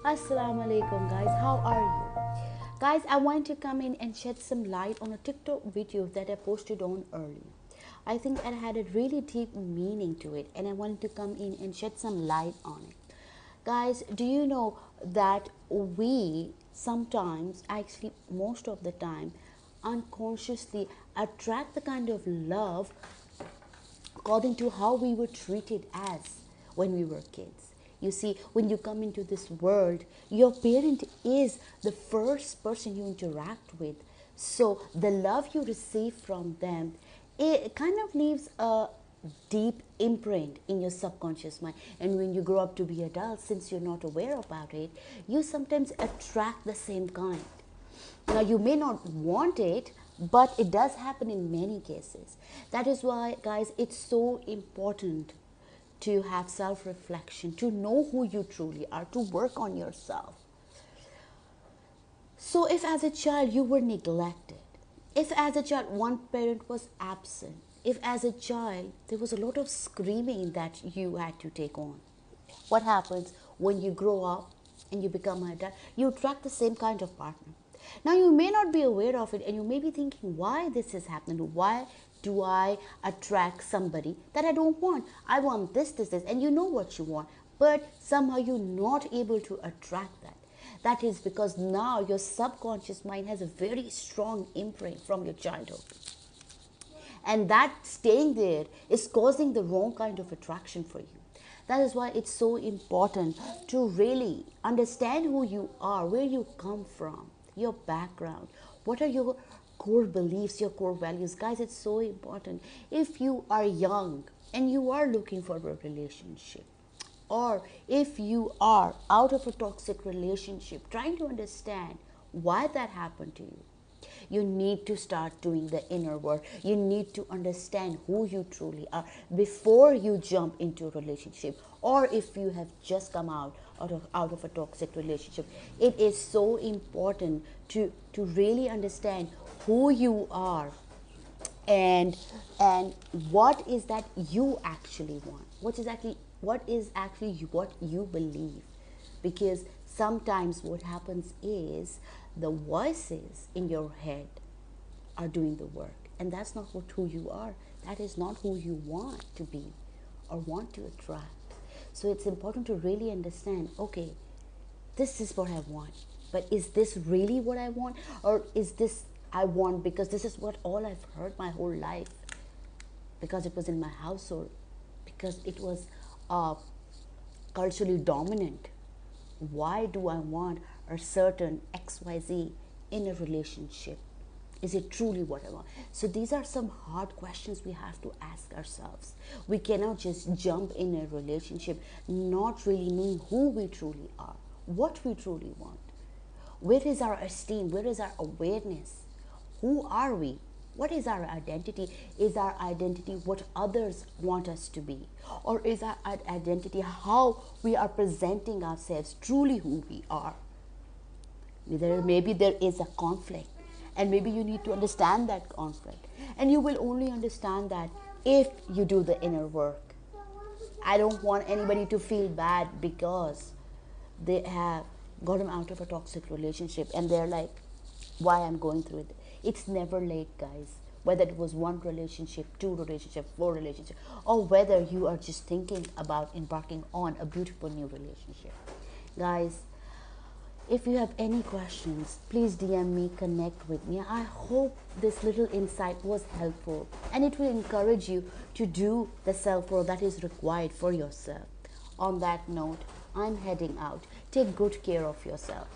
Assalamu alaikum, guys. How are you? Guys, I want to come in and shed some light on a TikTok video that I posted on early. I think it had a really deep meaning to it, and I wanted to come in and shed some light on it. Guys, do you know that we sometimes, actually, most of the time, unconsciously attract the kind of love according to how we were treated as when we were kids. You see, when you come into this world, your parent is the first person you interact with. So the love you receive from them, it kind of leaves a deep imprint in your subconscious mind. And when you grow up to be adults, since you're not aware about it, you sometimes attract the same kind. Now, you may not want it, but it does happen in many cases. That is why, guys, it's so important to have self reflection, to know who you truly are, to work on yourself. So, if as a child you were neglected, if as a child one parent was absent, if as a child there was a lot of screaming that you had to take on, what happens when you grow up and you become an adult? You attract the same kind of partner. Now, you may not be aware of it, and you may be thinking, why this is happening? Why do I attract somebody that I don't want? I want this, and you know what you want, but somehow you're not able to attract that. That is because now your subconscious mind has a very strong imprint from your childhood. And that staying there is causing the wrong kind of attraction for you. That is why it's so important to really understand who you are, where you come from, your background, what are your core beliefs, your core values. Guys, it's so important. If you are young and you are looking for a relationship, or if you are out of a toxic relationship, trying to understand why that happened to you, you need to start doing the inner work. You need to understand who you truly are before you jump into a relationship. Or if you have just come out of a toxic relationship, it is so important to really understand who you are, and what is that you actually want, what is actually what you believe. Because sometimes what happens is the voices in your head are doing the work, and that's not who you are. That is not who you want to be or want to attract. So it's important to really understand, okay, this is what I want, but is this really what I want? Or is this I want because this is what all I've heard my whole life, because it was in my household, because it was culturally dominant? Why do I want a certain XYZ in a relationship? Is it truly what I want? So these are some hard questions we have to ask ourselves. We cannot just jump in a relationship not really knowing who we truly are, what we truly want. Where is our esteem? Where is our awareness? Who are we? What is our identity? Is our identity what others want us to be? Or is our identity how we are presenting ourselves, truly who we are? Maybe there is a conflict, and maybe you need to understand that conflict. And you will only understand that if you do the inner work. I don't want anybody to feel bad because they have gotten out of a toxic relationship and they're like, why I'm going through it. It's never late, guys. Whether it was one relationship, two relationship, four relationship, or whether you are just thinking about embarking on a beautiful new relationship. Guys, if you have any questions, please DM me, connect with me. I hope this little insight was helpful, and it will encourage you to do the self-work that is required for yourself. On that note, I'm heading out. Take good care of yourself.